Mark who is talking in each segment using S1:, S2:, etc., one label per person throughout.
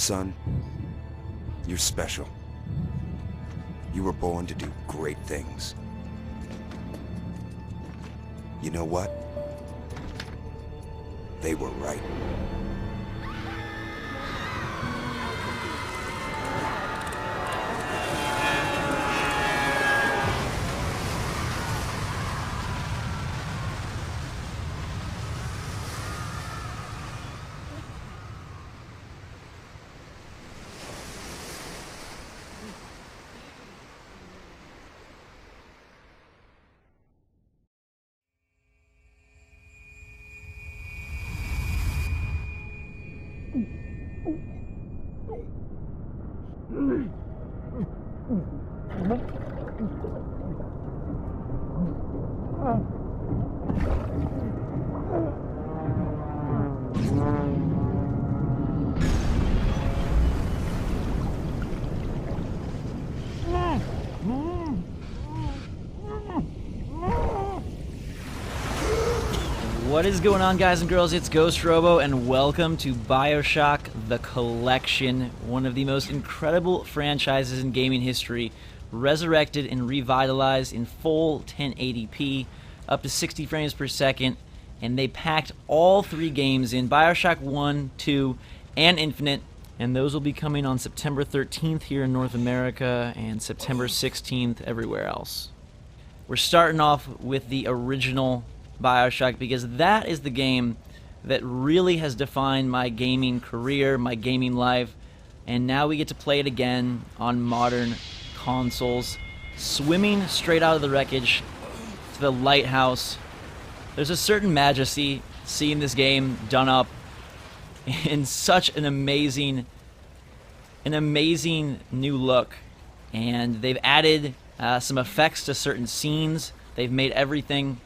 S1: Son, you're special. You were born to do great things. You know what? They were right.
S2: What is going on, guys and girls? It's GhostRobo, and welcome to BioShock The Collection, one of the most incredible franchises in gaming history, resurrected and revitalized in full 1080p, up to 60 frames per second, and they packed all three games in: BioShock 1, 2, and Infinite, and those will be coming on September 13th here in North America and September 16th everywhere else. We're starting off with the original BioShock because that is the game that really has defined my gaming career, my gaming life, and now we get to play it again on modern consoles, swimming straight out of the wreckage to the lighthouse. There's a certain majesty seeing this game done up in such an amazing new look, and they've added some effects to certain scenes. They've made everything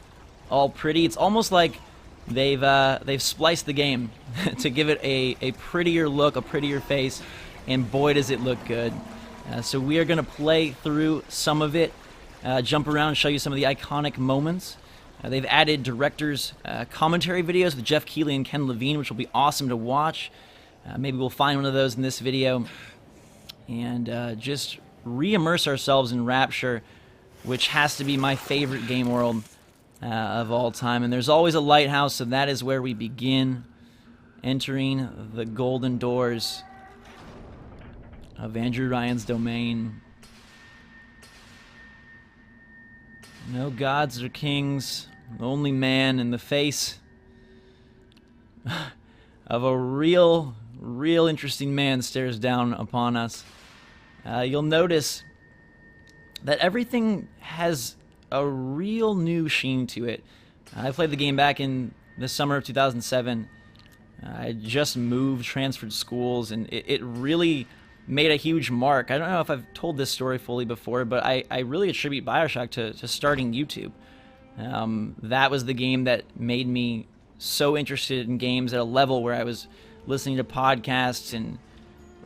S2: all pretty. It's almost like they've spliced the game to give it a prettier look, a prettier face, and boy does it look good. So we are going to play through some of it, jump around and show you some of the iconic moments. They've added directors' commentary videos with Jeff Keighley and Ken Levine, which will be awesome to watch. Maybe we'll find one of those in this video, and just re-immerse ourselves in Rapture, which has to be my favorite game world of all time. And there's always a lighthouse, so that is where we begin, entering the golden doors of Andrew Ryan's domain. No gods or kings, only man in the face of a real interesting man stares down upon us. You'll notice that everything has a real new sheen to it. I played the game back in the summer of 2007. I just moved, transferred schools, and it really made a huge mark. I don't know if I've told this story fully before, but I really attribute BioShock to starting YouTube. That was the game that made me so interested in games at a level where I was listening to podcasts and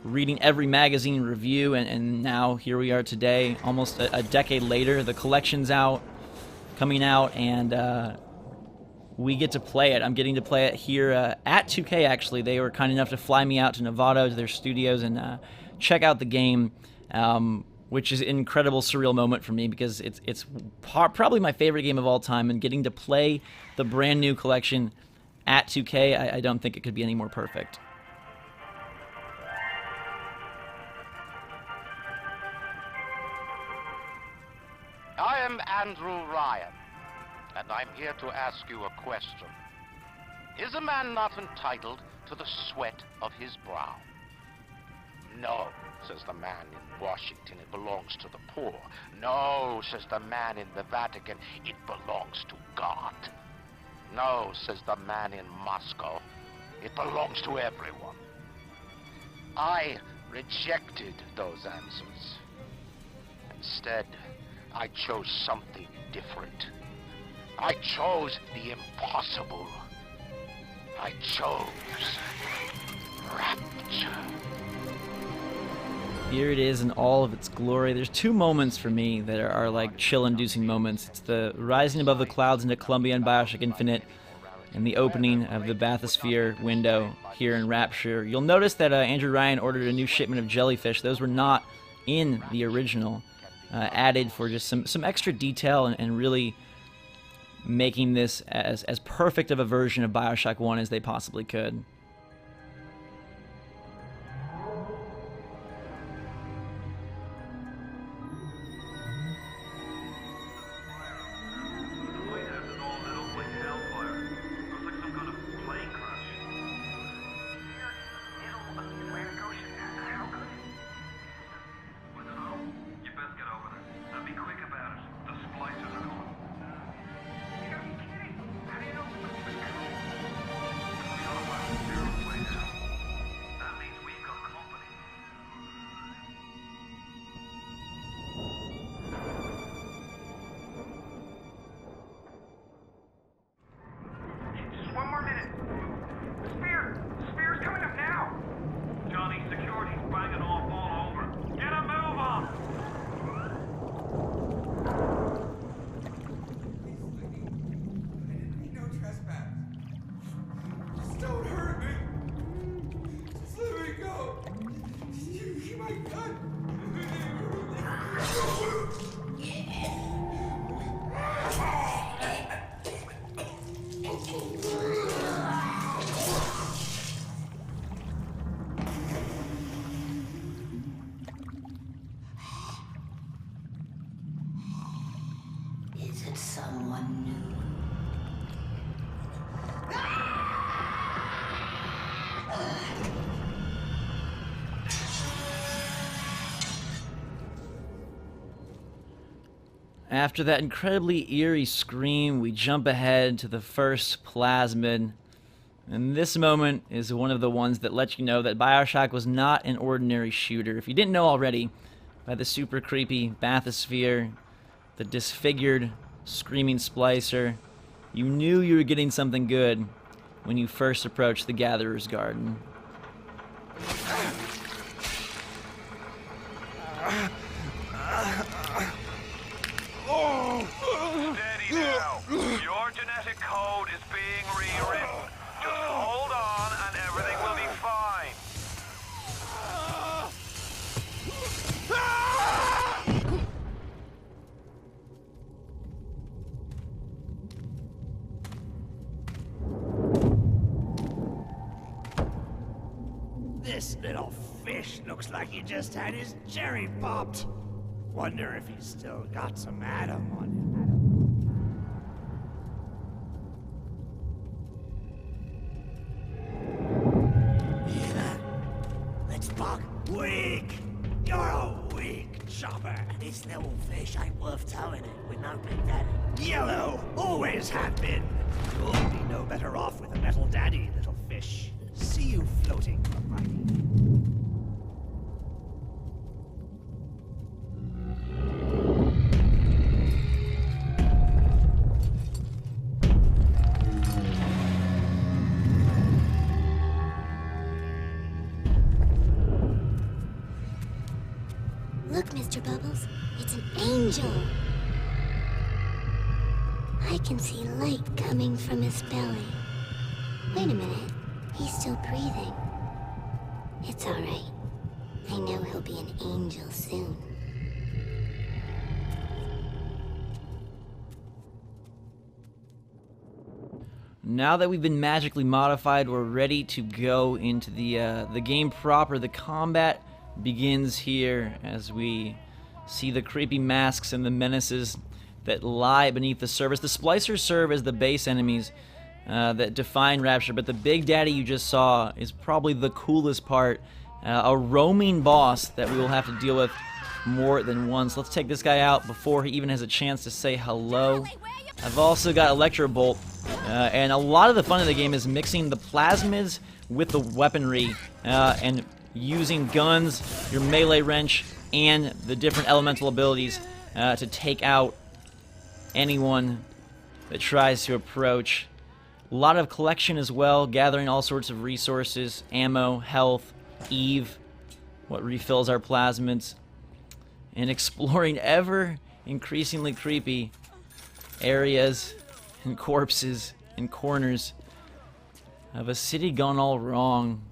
S2: reading every magazine review, and now here we are today, almost a decade later. The collection's coming out, and we get to play it. I'm getting to play it here at 2K, actually. They were kind enough to fly me out to Nevada to their studios and check out the game, which is an incredible, surreal moment for me because it's probably my favorite game of all time, and getting to play the brand new collection at 2K, I don't think it could be any more perfect.
S3: I am Andrew Ryan, and I'm here to ask you a question. Is a man not entitled to the sweat of his brow? No, says the man in Washington, it belongs to the poor. No, says the man in the Vatican, it belongs to God. No, says the man in Moscow, it belongs to everyone. I rejected those answers. Instead, I chose something different. I chose the impossible. I chose Rapture.
S2: Here it is in all of its glory. There's two moments for me that are like chill-inducing moments. It's the rising above the clouds into Columbia and BioShock Infinite, in the opening of the bathysphere window here in Rapture. You'll notice that Andrew Ryan ordered a new shipment of jellyfish. Those were not in the original, added for just some extra detail and really making this as perfect of a version of BioShock 1 as they possibly could.
S4: Is it someone new?
S2: After that incredibly eerie scream, we jump ahead to the first plasmid. And this moment is one of the ones that lets you know that BioShock was not an ordinary shooter. If you didn't know already, by the super creepy bathysphere, the disfigured screaming splicer, you knew you were getting something good when you first approached the Gatherer's Garden.
S5: Steady now. Your genetic code is being rewritten. Just hold on and everything will be fine.
S6: This little fish looks like he just had his cherry popped. Wonder if he's still got some Adam on him. Hear that? Let's buck. Weak! You're a weak chopper. This little fish ain't worth towing it with no big daddy. Yellow! Always have been. You'll be no better off with a metal daddy, little fish. See you floating from my
S4: Look, Mr. Bubbles, it's an angel. I can see light coming from his belly. Wait a minute, he's still breathing. It's all right. I know he'll be an angel soon.
S2: Now that we've been magically modified, we're ready to go into the game proper. The combat begins here as we see the creepy masks and the menaces that lie beneath the surface. The splicers serve as the base enemies that define Rapture, but the big daddy you just saw is probably the coolest part. A roaming boss that we will have to deal with more than once. Let's take this guy out before he even has a chance to say hello. I've also got Electro Bolt, and a lot of the fun of the game is mixing the plasmids with the weaponry and using guns, your melee wrench, and the different elemental abilities to take out anyone that tries to approach. A lot of collection as well, gathering all sorts of resources, ammo, health, Eve, what refills our plasmids, and exploring ever increasingly creepy areas and corpses and corners of a city gone all wrong.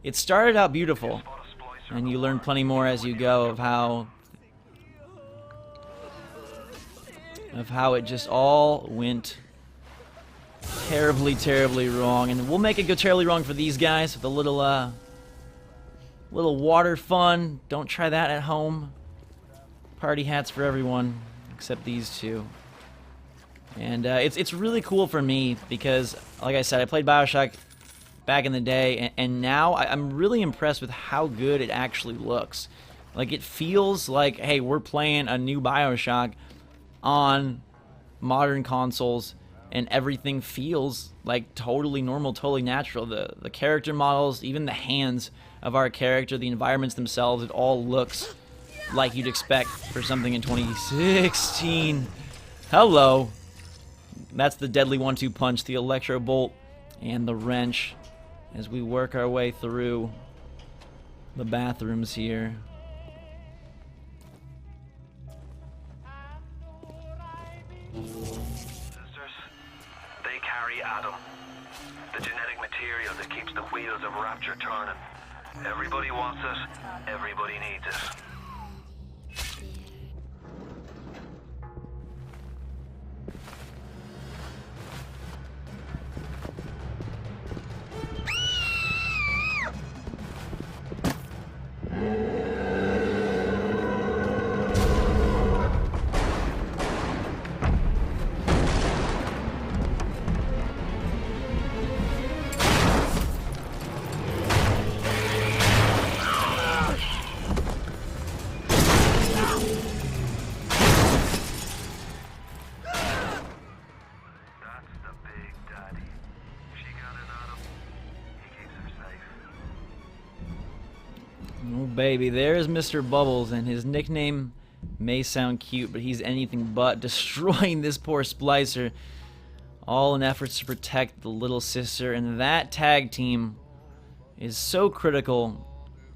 S2: It started out beautiful, and you learn plenty more as you go of how it just all went terribly, terribly wrong. And we'll make it go terribly wrong for these guys with a little water fun. Don't try that at home. Party hats for everyone except these two. And it's really cool for me because, like I said, I played BioShock back in the day, and now I'm really impressed with how good it actually looks. Like, it feels like, hey, we're playing a new BioShock on modern consoles, and everything feels like totally normal, totally natural. The character models, even the hands of our character, the environments themselves, it all looks like you'd expect for something in 2016. Hello. That's the deadly 1-2 punch, the electro bolt, and the wrench as we work our way through the bathrooms here.
S5: Sisters, they carry Adam, the genetic material that keeps the wheels of Rapture turning. Everybody wants it, everybody needs it.
S2: Oh baby, there's Mr. Bubbles, and his nickname may sound cute, but he's anything but, destroying this poor splicer, all in efforts to protect the little sister. And that tag team is so critical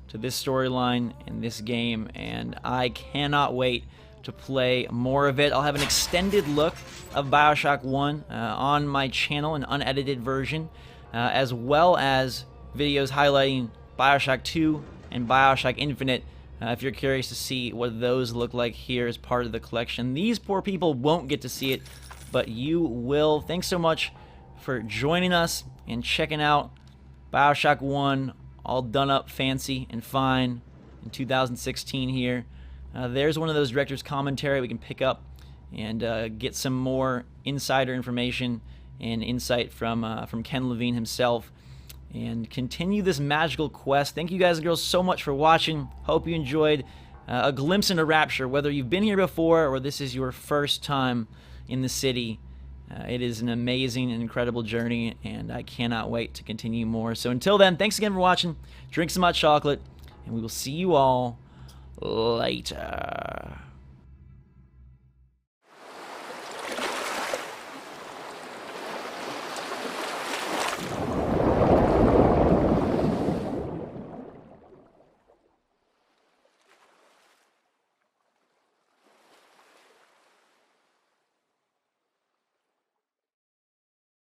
S2: to this storyline in this game, and I cannot wait to play more of it. I'll have an extended look of BioShock 1 on my channel, an unedited version, as well as videos highlighting BioShock 2 and BioShock Infinite, if you're curious to see what those look like here as part of the collection. These poor people won't get to see it, but you will. Thanks so much for joining us and checking out BioShock 1, all done up fancy and fine in 2016 here. There's one of those director's commentary we can pick up and get some more insider information and insight from Ken Levine himself, and continue this magical quest. Thank you guys and girls so much for watching. Hope you enjoyed a glimpse into Rapture. Whether you've been here before or this is your first time in the city, it is an amazing and incredible journey, and I cannot wait to continue more. So until then, thanks again for watching. Drink some hot chocolate, and we will see you all later.